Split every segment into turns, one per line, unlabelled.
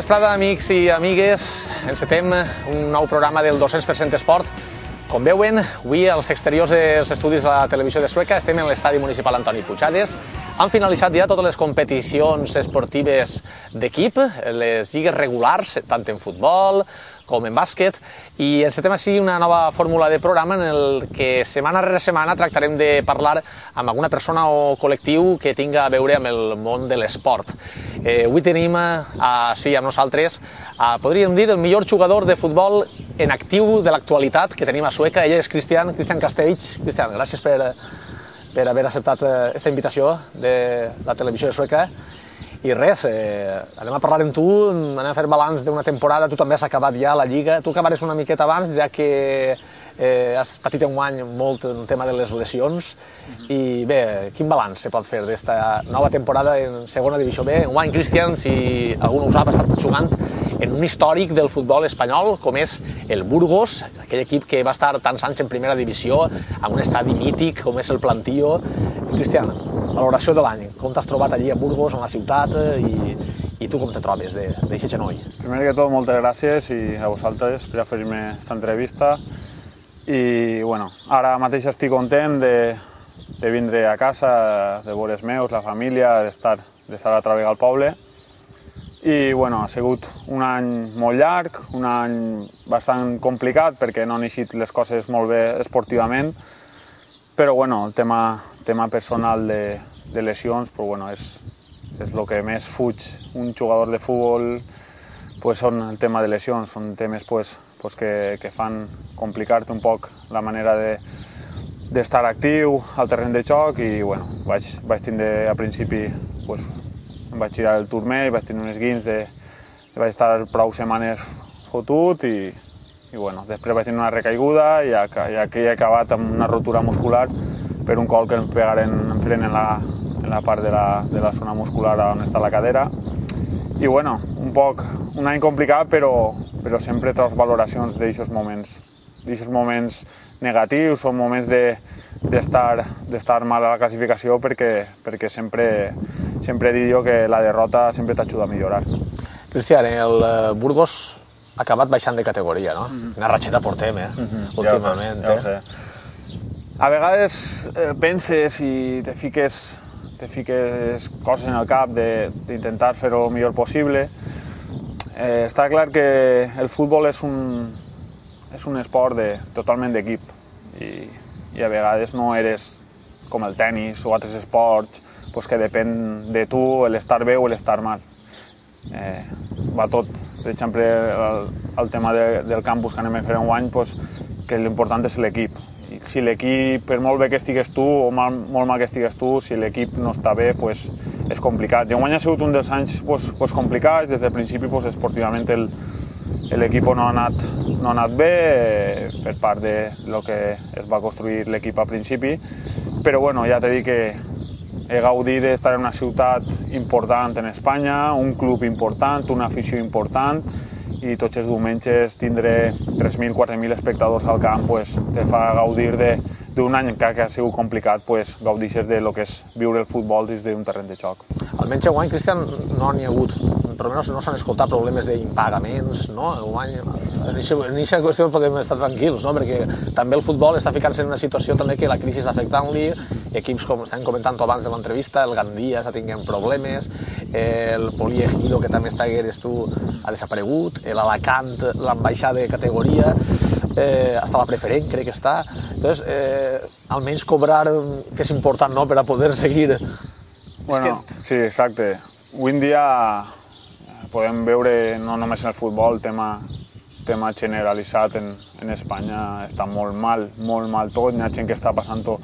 vesprada, amics i amigues. Encetem un nou programa del 200% Esport. Com veuen, avui als exteriors dels estudis de la televisió de Sueca estem en l'estadi municipal Antoni Puigades. Han finalitzat ja totes les competicions esportives d'equip, les lligues regulars, tant en futbol com en bàsquet, i encetem així una nova fórmula de programa en el que setmana rere setmana tractarem de parlar amb alguna persona o col·lectiu que tinga a veure amb el món de l'esport. Avui tenim així amb nosaltres, podríem dir, el millor jugador de futbol en actiu de l'actualitat que tenim a Sueca. Ell és Cristian Castells. Cristian, gràcies per haver acceptat aquesta invitació de la televisió de Sueca. I res, anem a parlar amb tu, anem a fer balanç d'una temporada. Tu també has acabat ja la Lliga. Tu acabaràs una miqueta abans, ja que has patit enguany molt el tema de les lesions. I bé, quin balanç se pot fer d'esta nova temporada en segona divisió B? Enguany, Cristian, si algú no ho sap, ha estat jugant en un històric del futbol espanyol, com és el Burgos, aquell equip que va estar tants anys en primera divisió, amb un estadi mític, com és el Plantío. Cristian, valoració de l'any. Com t'has trobat allí a Burgos, en la ciutat, i tu com te trobes d'aquest genoll?
Primer que tot, moltes gràcies a vosaltres per fer-me aquesta entrevista. I, bueno, ara mateix estic content de vindre a casa, de veure els meus, la família, d'estar altra vegada al poble. I, bueno, ha sigut un any molt llarg, un any bastant complicat perquè no han eixit les coses molt bé esportivament, però, bueno, el tema personal de lesions, però, bueno, és el que més fuig un jugador de futbol, pues, són el tema de lesions, són temes pues, que fan complicar-te un poc la manera d'estar actiu al terreny de joc. I, bueno, vaig tindre a principi, pues, em vaig girar el turmell, vaig tenir un esguins, vaig estar prou setmanes fotut i, bueno, després vaig tenir una recaiguda i aquí he acabat amb una rotura muscular per un col que em feren en la part de la zona muscular on està la cadera. I, bueno, un any complicat, però sempre treus valoracions d'aixos moments negatius, són moments d'estar mal a la classificació perquè sempre he dit jo que la derrota sempre t'ajuda a millorar.
Cristian, el Burgos ha acabat baixant de categoria, no? Una ratxeta portem, últimament.
Ja ho sé. A vegades penses i te fiques coses en el cap d'intentar fer-ho el millor possible. Està clar que el futbol és un esport totalment d'equip i a vegades no eres com el tennis o altres esports que depèn de tu l'estar bé o l'estar mal. Va tot, per exemple, el tema del campus que anem a fer enguany, que l'important és l'equip. Si l'equip, per molt bé que estigues tu o molt mal que estigues tu, si l'equip no està bé, és complicat. I enguany ha sigut un dels anys complicats. Des del principi, esportivament, l'equip no ha anat bé per part del que es va construir l'equip al principi. Però, bueno, ja t'he dit que he gaudit d'estar en una ciutat important en Espanya, un club important, una afició important, i tots els diumenges tindré 3.000, 4.000 espectadors al camp, te fa gaudir d'un any que ha sigut complicat, gaudixes de lo que és viure el futbol des d'un terreny de joc.
Almenys enguany, Cristian, no n'hi ha hagut, almenys no s'han escoltat problemes d'impagaments, no? Enguany, en aquesta qüestió podem estar tranquils, no? Perquè també el futbol està ficant-se en una situació també que la crisi està afectant-li, equips com estem comentant abans de l'entrevista, el Gandia està tenint problemes, el Poliegido, que també eres tu, ha desaparegut, l'Alacant l'han baixat de categoria, està la preferent, crec que està. Entonces, almenys cobrar, que és important, no?, per a poder seguir.
Bueno, sí, exacte. Avui en dia podem veure, no només en el futbol, el tema generalitzat en Espanya està molt mal tot, hi ha gent que està passant-ho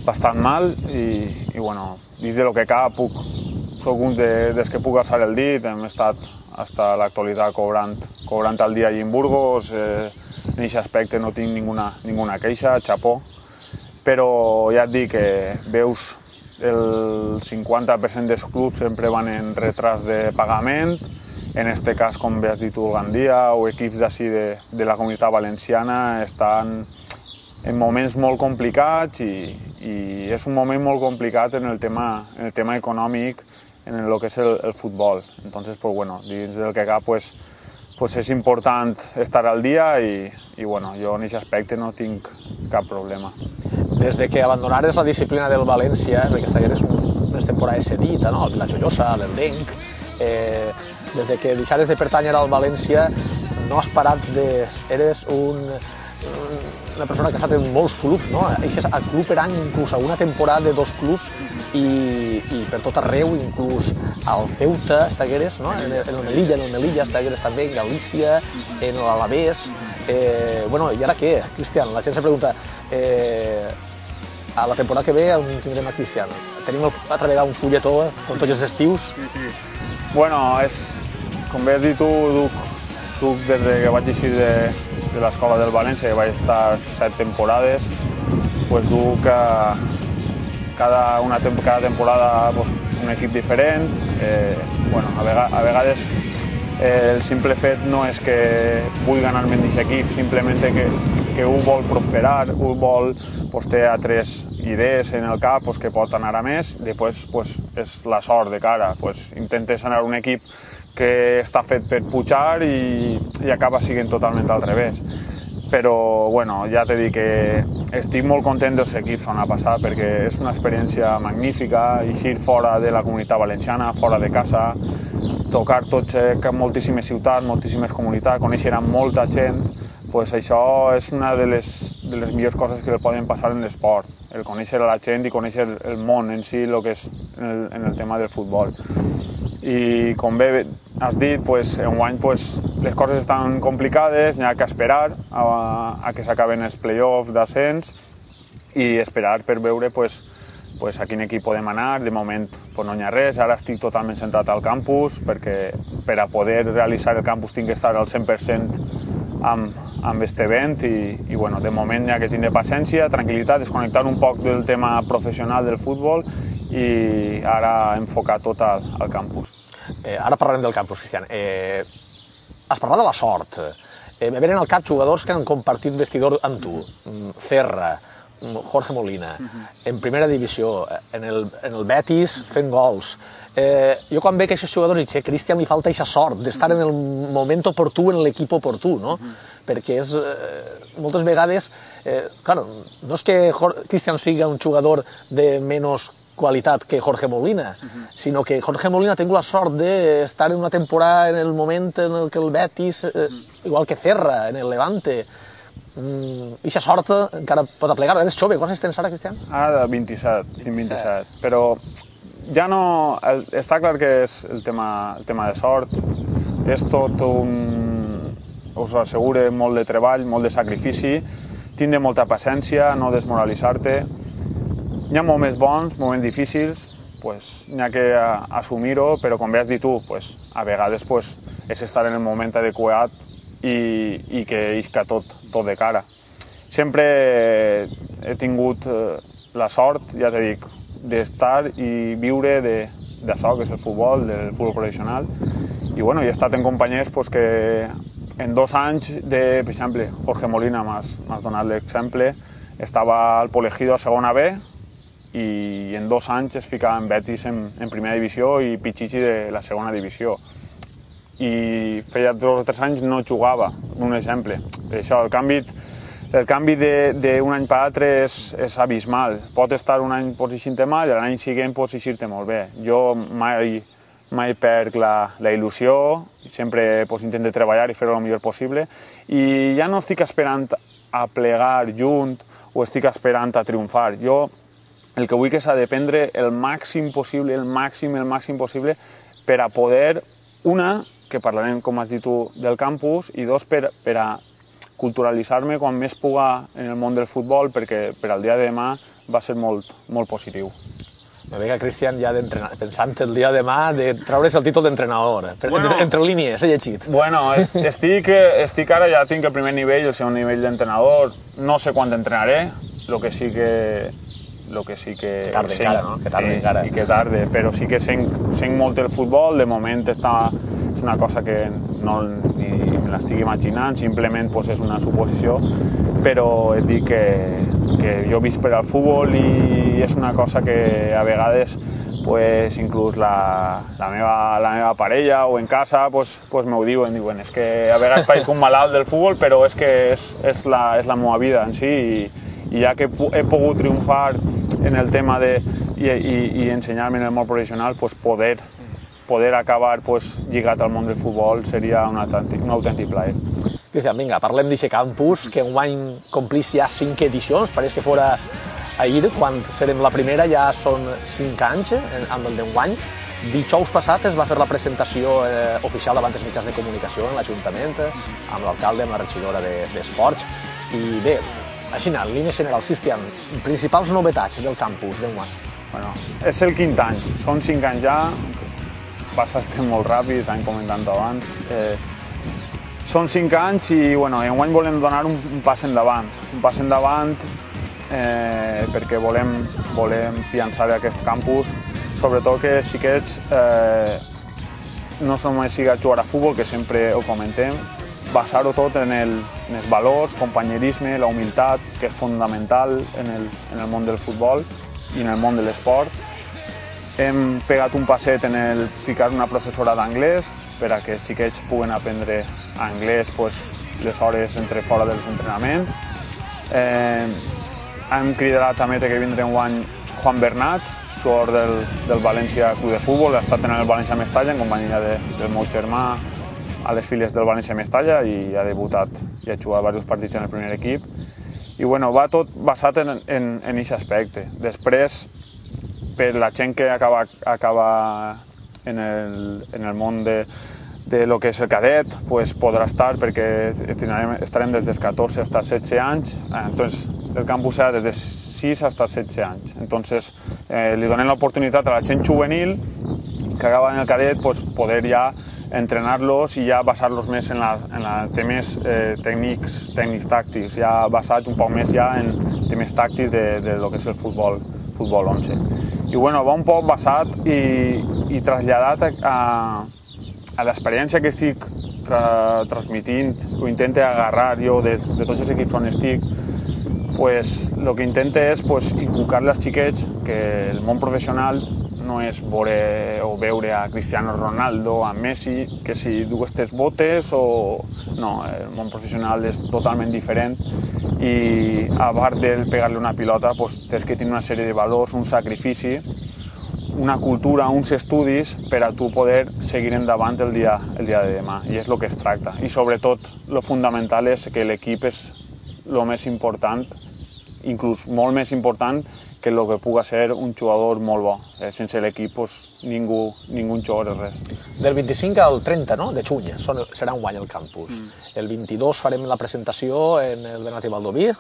bastant mal i, bueno, dins del que cap, soc un dels que puc alçar el dit, hem estat fins a l'actualitat cobrant el dia allí en Burgos, en aquest aspecte no tinc ninguna queixa, xapó, però ja et dic que veus el 50% dels clubs sempre van en retras de pagament, en aquest cas, com bé has dit tu, Gandia o equips d'ací de la Comunitat Valenciana estan en moments molt complicats i és un moment molt complicat en el tema econòmic en lo que es el fútbol. Entonces, pues bueno, dins del que cap, pues és important estar al dia i bueno, jo en aquest aspecte no tinc cap problema.
Des de que abandonares la disciplina del València, perquè estaves unes temporades cedit, no? La Joiosa, l'Eldenc, des de que deixares de pertànyer al València no has parat de... Eres una persona que ha estat en molts clubs, no? Eixes a club per any, inclús a una temporada de 2 clubs i per tot arreu, inclús al Ceuta estagueres, no? En el Melilla estagueres també, en Galícia, en l'Alavés... Bueno, i ara què, Cristian? La gent se pregunta a la temporada que ve on tindrem a Cristian? Tenim altra vegada un fulletó com tots els estius?
Sí. Bueno, com bé has dit tu, duc des que vaig eixir de l'escola del València, que vaig estar 7 temporades, pues duc cada temporada un equip diferent. Bueno, a vegades el simple fet no és que vull ganar-me en aquest equip, simplement que un vol prosperar, un vol té altres idees en el cap que pot anar a més, després és la sort de cara, intentes anar a un equip que està fet per pujar i acaba sent totalment al revés. Però bueno, ja t'he dit que estic molt content dels equips on ha passat perquè és una experiència magnífica, eixir fora de la comunitat valenciana, fora de casa, tocar moltíssimes ciutats, moltíssimes comunitats, conèixer molta gent, això és una de les millors coses que poden passar en l'esport, el conèixer la gent i conèixer el món en si, el que és en el tema del futbol. I com bé has dit, enguany les coses estan complicades, n'hi ha que esperar a que s'acaben els play-offs d'ascens i esperar per veure a quin equip podem anar. De moment no n'hi ha res, ara estic totalment centrat al campus perquè per a poder realitzar el campus tinc que estar al 100% amb aquest event i bueno, de moment n'hi ha que tindre paciència, tranquil·litat, desconnectar un poc del tema professional del futbol i ara enfocar tot al campus.
Ara parlarem del campus, Cristian. Has parlat de la sort. Me venen al cap jugadors que han compartit vestidor amb tu. Cerra, Jorge Molina, en primera divisió, en el Betis fent gols. Jo quan veig aquests jugadors dic, a Cristian li falta aquesta sort d'estar en el moment oportú, en l'equip oportú, no? Perquè moltes vegades, clar, no és que Cristian sigui un jugador de menys qualitat que Jorge Molina, sinó que Jorge Molina ha tingut la sort d'estar en una temporada en el moment en què el Betis, igual que Cerra, en el Levante, i aquesta sort encara pot aplegar. Eres jove, quants tens ara, Cristian?
Ara 27, tinc 27, però ja no... Està clar que és el tema de sort, és tot us ho asseguro, molt de treball, molt de sacrifici, tindre molta paciència, no desmoralitzar-te. N'hi ha moments bons, moments difícils, n'hi ha que assumir-ho, però com bé has dit tu, a vegades és estar en el moment adequat i que isca tot de cara. Sempre he tingut la sort, ja t'he dit, d'estar i viure d'això, que és el futbol, del futbol professional. I he estat en companys que en 2 anys, per exemple, Jorge Molina m'has donat l'exemple, estava al Polegido a segona B i en 2 anys es ficava en Betis en primera divisió i Pichichi de la segona divisió. I feia 2 o 3 anys no jugava, un exemple. Per això el canvi d'un any per l'altre és abismal. Pot estar un any eixint-te mal i l'any següent pots eixir-te molt bé. Jo mai perc la il·lusió, sempre intento treballar i fer-ho el millor possible i ja no estic esperant a plegar junt o estic esperant a triomfar. Jo el que vull que s'ha de prendre el màxim possible, el màxim possible per a poder, una, que parlarem, com has dit tu, del campus, i 2, per a culturalitzar-me quan més puga en el món del futbol, perquè per al dia de demà va ser molt positiu.
Me ve que Cristian ja pensant el dia de demà de traure's el títol d'entrenador. Entre línies, he llegit.
Bueno, estic ara, ja tinc el primer nivell, el segon nivell d'entrenador. No sé quan entrenaré, el que sí que
tarde encara, no? Que tarde encara.
I que tarde, però sí que sent molt el futbol, de moment és una cosa que no ni me l'estic imaginant, simplement és una suposició, però et dic que jo visc per al futbol i és una cosa que a vegades pues, inclús la meva parella o en casa pues m'ho diuen, és que a vegades parec un malalt del futbol, però és que és la meva vida en si i ja que he pogut triomfar en el tema i ensenyar-me en el món professional, pues poder acabar lligat al món del futbol seria un autèntic plaer.
Cristian, vinga, parlem d'aquest campus, que enguany complís ja 5 edicions, pareix que fora ahir, quan farem la primera, ja són 5 anys amb el d'enguany. Dijous passat es va fer la presentació oficial davant dels mitjans de comunicació en l'Ajuntament, amb l'alcalde, amb la regidora d'Esports. I bé, així, en línies generals, Cristian, principals novetats del campus d'enguany.
És el 5è any, són 5 anys ja, passa molt ràpid, t'han comentat abans. Són 5 anys i enguany volem donar un pas endavant. Un pas endavant perquè volem fiançar aquest campus, sobretot que els xiquets no només sigui jugar a futbol, que sempre ho comentem, basar-ho tot en els valors, companyerisme, la humilitat, que és fonamental en el món del futbol i en el món de l'esport. Hem pegat un passet en el ficar una professora d'anglès per a que els xiquets puguen aprendre anglès les hores entre fora dels entrenaments. Hem cridat també que vindrà enguany Juan Bernat, jugador del València Club de Futbol, ha estat en el València Mestalla en companyia del meu germà a les files del València Mestalla i ha debutat i ha jugat diversos partits en el primer equip. I va tot basat en aquest aspecte. Després, per la gent que acaba en el món de lo que és el cadet, podrà estar perquè estarem des dels 14 fins als 16 anys. Entonces, el campus serà des de 6 fins als 16 anys. Entonces, li donem l'oportunitat a la gent juvenil que acaba en el cadet poder ja entrenar-los i ja basar-los més en temes tècnics tàctics, ja basats un poc més ja en temes tàctics de lo que és el futbol 11. I va un poc basat i traslladat a l'experiència que estic transmitint, o intento agarrar jo de tots els equips on estic, el que intento és inculcar-li als xiquets que el món professional no és veure a Cristiano Ronaldo, a Messi, que si du aquestes botes o... No, el món professional és totalment diferent i a part de pegar-li una pilota tens que tenir una sèrie de valors, un sacrifici, una cultura, uns estudis per a tu poder seguir endavant el dia de demà, i és el que es tracta. I sobretot, el fundamental és que l'equip és el més important, inclús molt més important que el que puga ser un jugador molt bo. Sense l'equip ningú jugarà res.
Del 25 al 30 de juny serà un guany al campus. El 22 farem la presentació en el Bernat i Baldoví.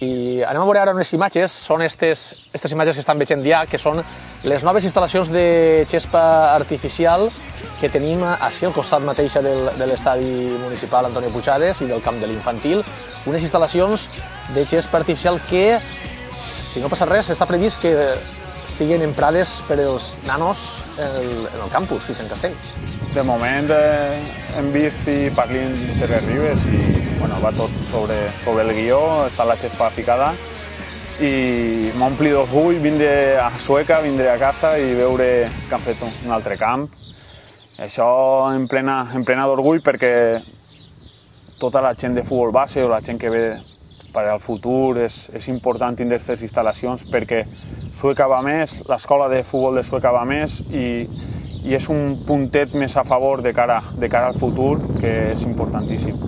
I anem a veure ara unes imatges, són aquestes imatges que estan veient ja, que són les noves instal·lacions de gespa artificial que tenim així al costat mateix de l'estadi municipal Antonio Puigades i del camp de l'infantil. Unes instal·lacions de gespa artificial que, si no passa res, està previst que siguin emprades per als nanos en el campus, Cristian Castells.
De moment hem vist i parlim de les ribes i va tot sobre el guió, està la gespa ficada i m'ompli d'orgull vindre a Sueca, vindre a casa i veure que han fet un altre camp. Això em plena d'orgull perquè tota la gent de futbol base o la gent que ve per al futur és important tindre aquestes instal·lacions perquè Sueca va més, l'escola de futbol de Sueca va més i és un puntet més a favor de cara al futur que és importantíssim.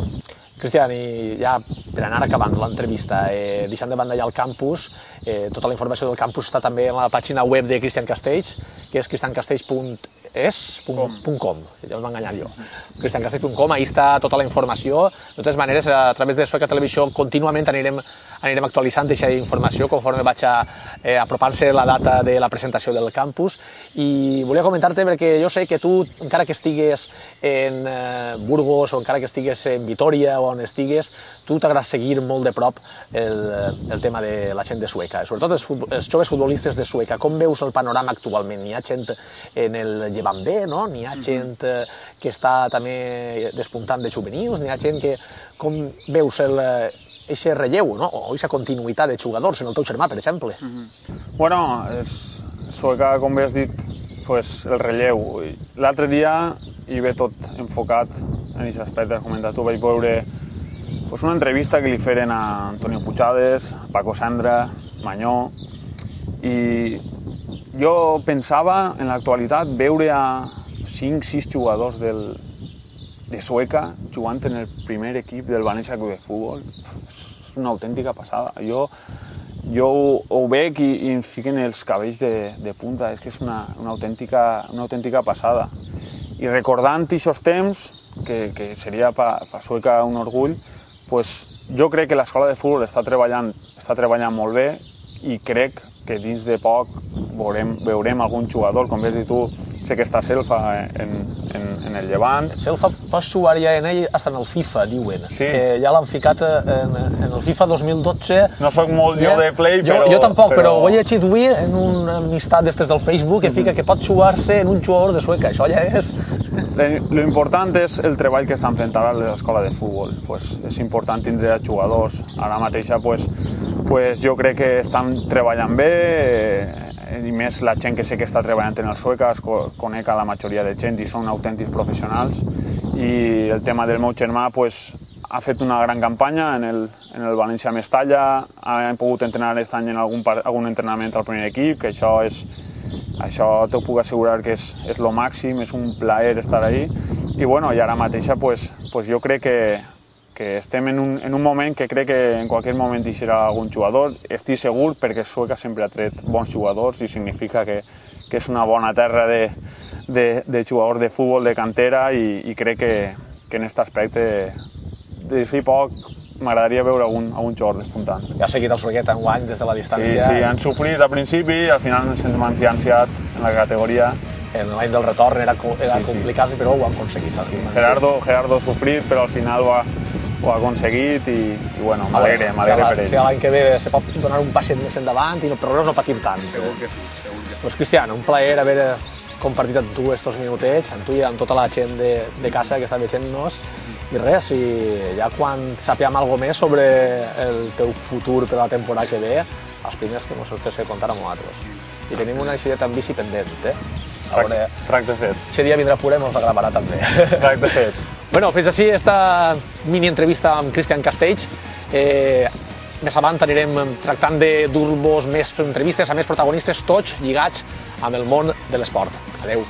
Cristian, i ja per anar acabant l'entrevista, deixant de banda ja el campus, tota la informació del campus està també en la pàgina web de Cristian Castells, que és cristiancastells.com, ja em va enganyar jo, cristiancastells.com, ahí està tota la informació. De totes maneres, a través de Sueca Televisió contínuament anirem actualitzant aquesta informació conforme vaig apropant-se la data de la presentació del campus. I volia comentar-te perquè jo sé que tu, encara que estigues en Burgos o encara que estigues en Vitoria o on estigues, tu t'agrada seguir molt de prop el tema de la gent de Sueca, sobretot els joves futbolistes de Sueca. Com veus el panorama actualment? N'hi ha gent en el llevant bé, no? N'hi ha gent que està també despuntant de juvenils, n'hi ha gent que... Com veus aquest relleu, o aquesta continuïtat de jugadors en el teu germà, per exemple?
Els Sueca, com bé has dit, el relleu. L'altre dia hi ve tot enfocat en aquest aspecte, has comentat tu, vaig veure una entrevista que li feren a Antonio Puigades, Paco Sandra, Mañó, i jo pensava en l'actualitat veure a 5-6 jugadors de Sueca jugant en el primer equip del València Club de Futbol. És una autèntica passada. Jo ho veig i em fiquen els cabells de punta, és que és una autèntica passada. I recordant aquests temps, que seria per Sueca un orgull, jo crec que l'escola de futbol està treballant molt bé i crec que dins de poc veurem algun jugador, com has dit tu, sé que està Selfa en el Llevant.
Selfa pots jugar ja en ell fins en el FIFA, diuen.
Sí.
Que ja l'han ficat en el FIFA 2012.
No soc molt jo de play, però...
Jo tampoc, però ho he llegit avui en una amistat d'estes del Facebook que fica que pot jugar-se en un jugador de Sueca. Això ja és...
L'important és el treball que estan fent ara a l'escola de futbol. És important tindre jugadors. Ara mateixa jo crec que estan treballant bé, i més la gent que sé que està treballant en el Sueca, conec a la majoria de gent i són autèntics professionals, i el tema del meu germà ha fet una gran campanya en el València Mestalla, hem pogut entrenar aquest any en algun entrenament al primer equip, que això t'ho puc assegurar que és el màxim, és un plaer estar ahí, i ara mateixa jo crec que estem en un moment que crec que en qualsevol moment hi serà algun jugador. Estic segur perquè Sueca sempre ha tret bons jugadors i significa que és una bona terra de jugadors de futbol de cantera, i crec que en aquest aspecte d'ací poc m'agradaria veure algun jugador despuntant.
Ja ha seguit el Suequet enguany des de la distància.
Sí, han sofrit al principi i al final ens hem enfiançat en la categoria.
En l'any del retorn era complicat, però ho han aconseguit.
Gerardo ha sofrit, però al final ho ha aconseguit i m'alegre per ell.
Si l'any que ve se pot donar un passet més endavant i per no patir tant.
Segur que sí.
Doncs Cristian, un plaer haver compartit amb tu estos minutets, amb tu i amb tota la gent de casa que està veient-nos. I res, ja quan sapiem alguna més sobre el teu futur per la temporada que ve, els primers que ens heu de contar amb nosaltres. I tenim una aixideta amb bici pendent,
Tracte fet.
Aquest dia vindrà Pura i ens la gravarà també.
Tracte fet.
Bueno, fins així esta mini-entrevista amb Cristian Castells. Més avant anirem tractant de dur-vos més entrevistes a més protagonistes, tots lligats amb el món de l'esport. Adéu.